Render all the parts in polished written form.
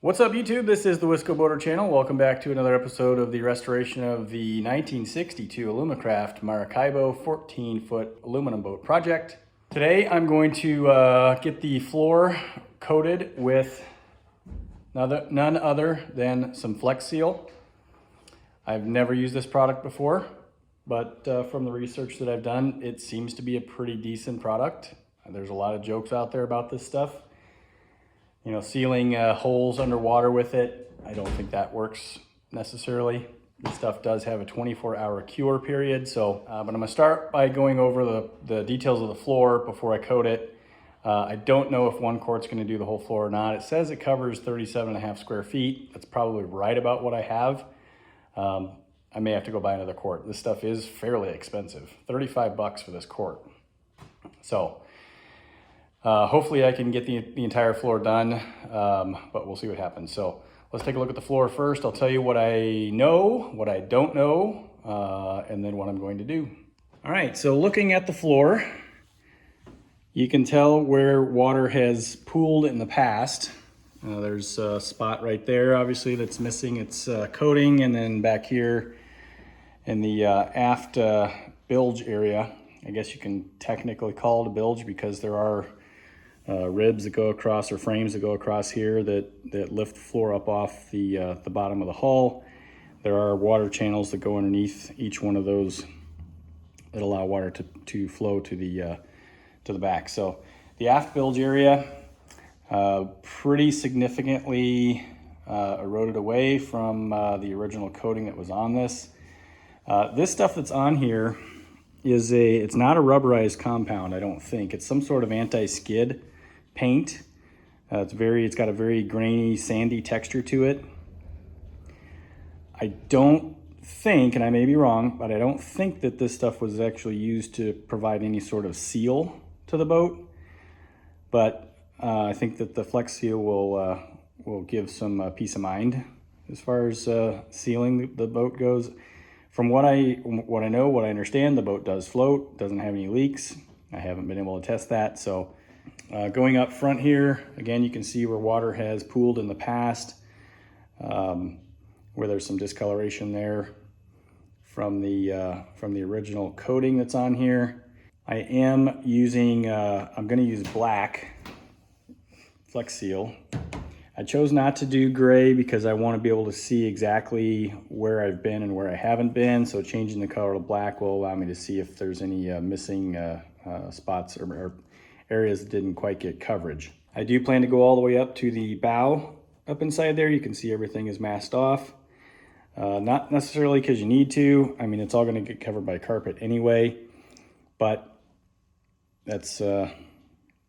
What's up YouTube? This is the Wisco Boater channel. Welcome back to another episode of the restoration of the 1962 AlumaCraft Maracaibo 14-foot aluminum boat project. Today I'm going to get the floor coated with none other than some Flex Seal. I've never used this product before, but from the research that I've done, it seems to be a pretty decent product. There's a lot of jokes out there about this stuff. You know, sealing holes underwater with it, I don't think that works necessarily. This stuff does have a 24-hour cure period, so, but I'm gonna start by going over the details of the floor before I coat it. I don't know if one coat's gonna do the whole floor or not. It says it covers 37.5 square feet. That's probably right about what I have. I may have to go buy another quart. This stuff is fairly expensive, 35 bucks for this quart. So, hopefully I can get the entire floor done, but we'll see what happens. So let's take a look at the floor first. I'll tell you what I know, what I don't know, and then what I'm going to do. All right, so looking at the floor, you can tell where water has pooled in the past. There's a spot right there, obviously, that's missing its coating, and then back here in the aft bilge area, I guess you can technically call it a bilge because there are ribs that go across, or frames that go across here that lift the floor up off the bottom of the hull. There are water channels that go underneath each one of those that allow water to flow to the back. So the aft bilge area pretty significantly eroded away from the original coating that was on this. This stuff that's on here is it's not a rubberized compound, I don't think. It's some sort of anti-skid paint. It's got a very grainy, sandy texture to it. I don't think, and I may be wrong, but I don't think that this stuff was actually used to provide any sort of seal to the boat. But I think that the Flex Seal will give some peace of mind as far as sealing the boat goes. From what I know, what I understand, the boat does float, doesn't have any leaks. I haven't been able to test that. So going up front here, again, you can see where water has pooled in the past, where there's some discoloration there from the original coating that's on here. I am using, I'm gonna use black Flex Seal. I chose not to do gray because I want to be able to see exactly where I've been and where I haven't been. So changing the color to black will allow me to see if there's any missing spots or areas that didn't quite get coverage. I do plan to go all the way up to the bow up inside there. You can see everything is masked off. Not necessarily because you need to. I mean, it's all going to get covered by carpet anyway, but that's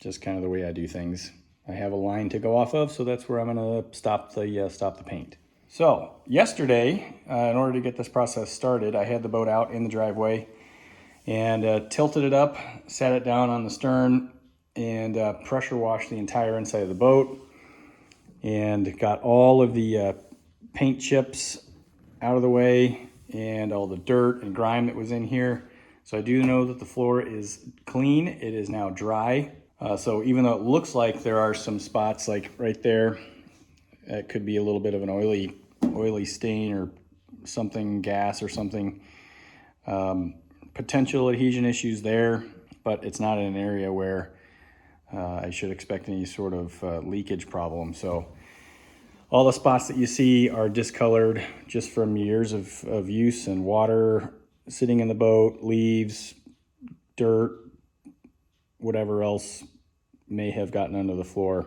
just kind of the way I do things. I have a line to go off of, so that's where I'm gonna stop the paint. So yesterday, in order to get this process started, I had the boat out in the driveway and tilted it up, sat it down on the stern, and pressure washed the entire inside of the boat, and got all of the paint chips out of the way and all the dirt and grime that was in here. So I do know that the floor is clean. It is now dry. So even though it looks like there are some spots like right there, it could be a little bit of an oily stain or something, gas or something, potential adhesion issues there, but it's not in an area where I should expect any sort of leakage problem. So all the spots that you see are discolored just from years of use and water sitting in the boat, leaves, dirt, whatever else may have gotten under the floor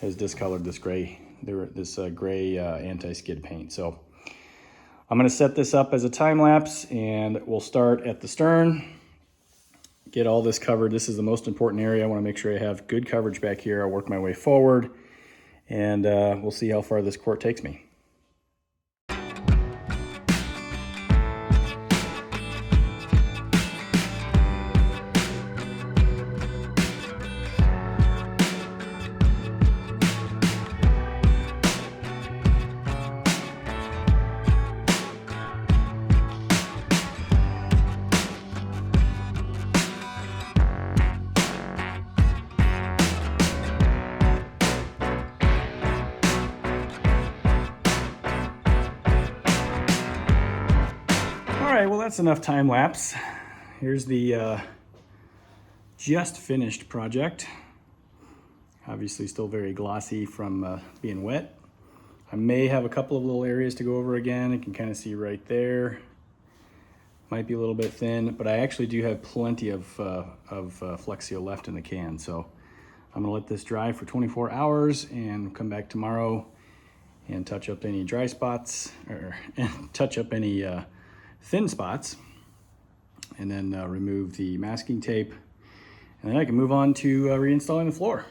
has discolored this gray anti-skid paint. So I'm going to set this up as a time lapse, and we'll start at the stern, get all this covered. This is the most important area. I want to make sure I have good coverage back here. I'll work my way forward, and we'll see how far this quart takes me. right, well, that's enough time lapse. Here's the just finished project. Obviously still very glossy from being wet. I may have a couple of little areas to go over again. You can kind of see right there. Might be a little bit thin, but I actually do have plenty of Flexio left in the can. So I'm gonna let this dry for 24 hours and come back tomorrow and touch up any dry spots, or touch up any thin spots, and then remove the masking tape. And then I can move on to reinstalling the floor.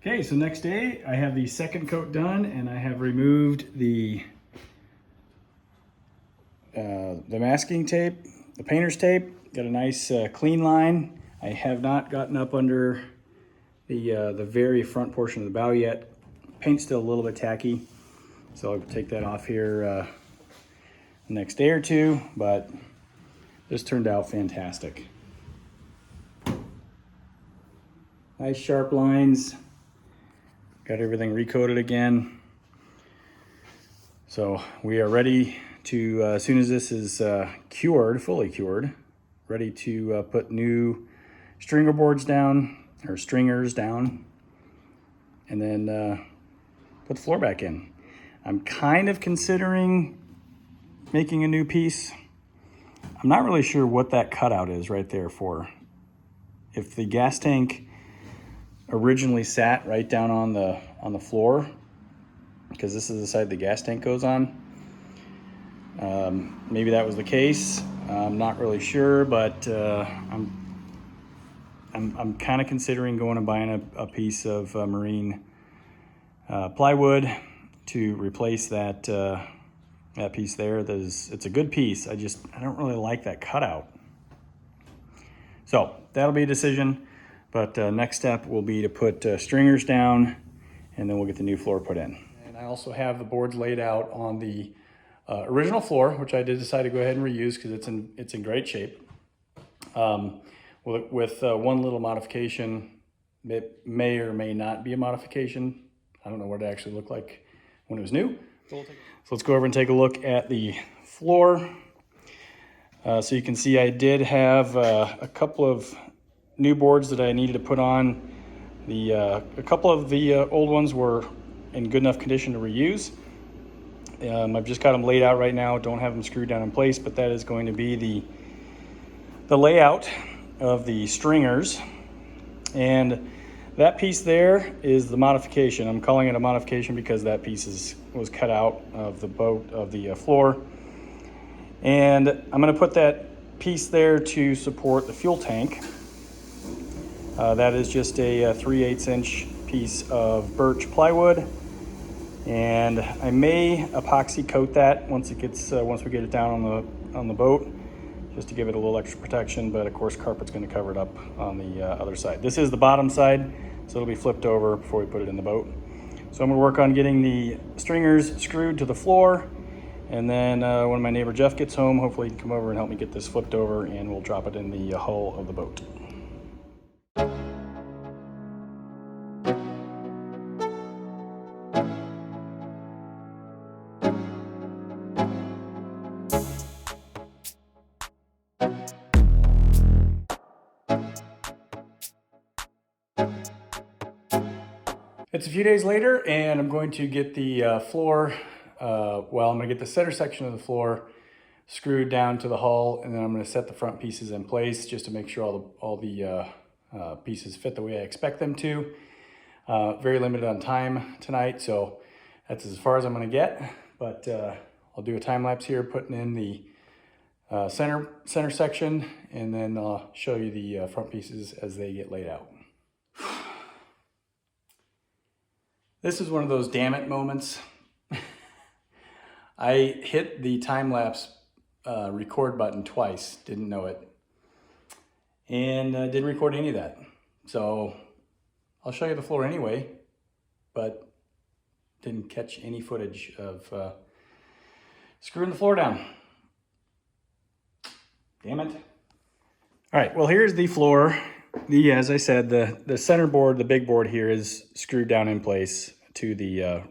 Okay, so next day I have the second coat done, and I have removed the masking tape, the painter's tape. Got a nice clean line. I have not gotten up under the very front portion of the bow yet. Paint's still a little bit tacky, so I'll take that off here the next day or two, but this turned out fantastic. Nice sharp lines. Got everything recoated again. So we are ready to, as soon as this is cured, fully cured, ready to put new stringer boards down, or stringers down, and then put the floor back in. I'm kind of considering making a new piece. I'm not really sure what that cutout is right there for. If the gas tank originally sat right down on the floor, because this is the side the gas tank goes on, maybe that was the case. I'm not really sure, but I'm kind of considering going and buying a piece of marine plywood to replace that piece there. It's a good piece. I don't really like that cutout. So that'll be a decision, but next step will be to put stringers down, and then we'll get the new floor put in. And I also have the boards laid out on the original floor, which I did decide to go ahead and reuse because it's in great shape. With one little modification. It may or may not be a modification. I don't know what it actually looked like when it was new. So let's go over and take a look at the floor. So you can see I did have a couple of new boards that I needed to put on. A couple of the old ones were in good enough condition to reuse. I've just got them laid out right now. Don't have them screwed down in place, but that is going to be the layout of the stringers. And that piece there is the modification. I'm calling it a modification because that piece was cut out of the floor. And I'm going to put that piece there to support the fuel tank. That is just a 3/8 inch piece of birch plywood, and I may epoxy coat that once we get it down on the boat, just to give it a little extra protection. But of course, carpet's going to cover it up on the other side. This is the bottom side, so it'll be flipped over before we put it in the boat. So I'm going to work on getting the stringers screwed to the floor, and then when my neighbor Jeff gets home, hopefully he can come over and help me get this flipped over, and we'll drop it in the hull of the boat. It's a few days later, and I'm going to get the floor, I'm going to get the center section of the floor screwed down to the hull, and then I'm going to set the front pieces in place just to make sure all the pieces fit the way I expect them to. Very limited on time tonight, so that's as far as I'm going to get, but I'll do a time lapse here putting in the center section, and then I'll show you the front pieces as they get laid out. This is one of those damn it moments. I hit the time-lapse record button twice, didn't know it, and didn't record any of that. So I'll show you the floor anyway, but didn't catch any footage of screwing the floor down. Damn it. All right, well, here's the floor. As I said, the center board, the big board here, is screwed down in place to the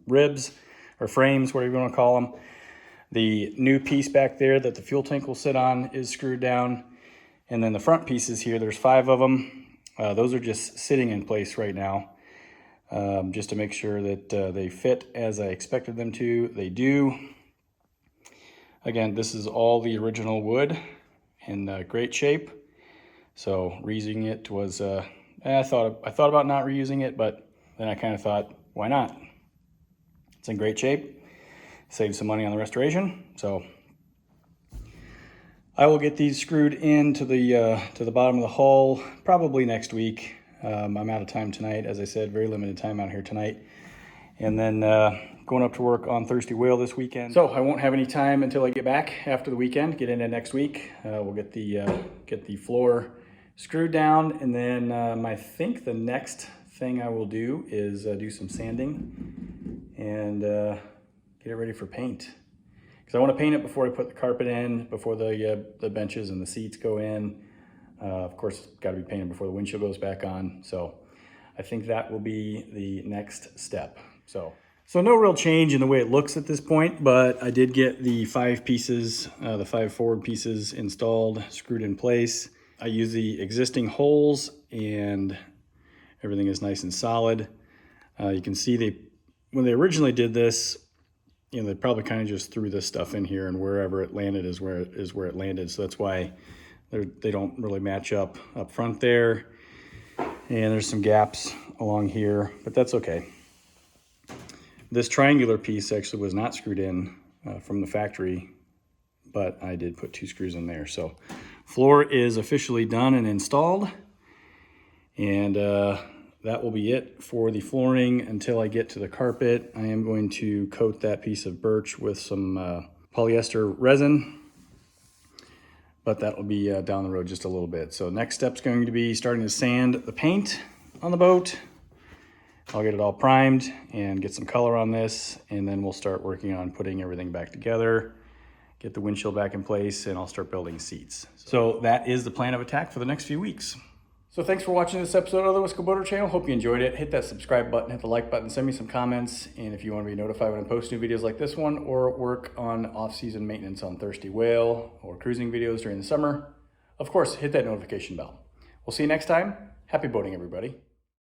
ribs or frames, whatever you want to call them. The new piece back there that the fuel tank will sit on is screwed down. And then the front pieces here, there's 5 of them. Those are just sitting in place right now, just to make sure that they fit as I expected them to. They do. Again, this is all the original wood in great shape. So reusing it was, I thought about not reusing it, but then I kind of thought, why not? It's in great shape. Save some money on the restoration. So I will get these screwed into the bottom of the hull probably next week. I'm out of time tonight, as I said, very limited time out here tonight. And then going up to work on Thirsty Whale this weekend. So I won't have any time until I get back after the weekend, get into next week. We'll get the floor screwed down, and then I think the next thing I will do is do some sanding and get it ready for paint. Because I want to paint it before I put the carpet in, before the benches and the seats go in. Of course, it's got to be painted before the windshield goes back on. So I think that will be the next step. So no real change in the way it looks at this point, but I did get the 5 pieces, the 5 forward pieces installed, screwed in place. I use the existing holes and everything is nice and solid. You can see when they originally did this, you know, they probably kind of just threw this stuff in here, and wherever it landed is where it landed. So that's why they don't really match up front there. And there's some gaps along here, but that's okay. This triangular piece actually was not screwed in from the factory, but I did put 2 screws in there. So floor is officially done and installed, and that will be it for the flooring until I get to the carpet. I am going to coat that piece of birch with some polyester resin, but that will be down the road just a little bit. So next step's going to be starting to sand the paint on the boat. I'll get it all primed and get some color on this, and then we'll start working on putting everything back together, get the windshield back in place, and I'll start building seats. So that is the plan of attack for the next few weeks. So thanks for watching this episode of the Wisco Boater channel. Hope you enjoyed it. Hit that subscribe button, hit the like button, send me some comments. And if you want to be notified when I post new videos like this one, or work on off-season maintenance on Thirsty Whale or cruising videos during the summer, of course, hit that notification bell. We'll see you next time. Happy boating, everybody.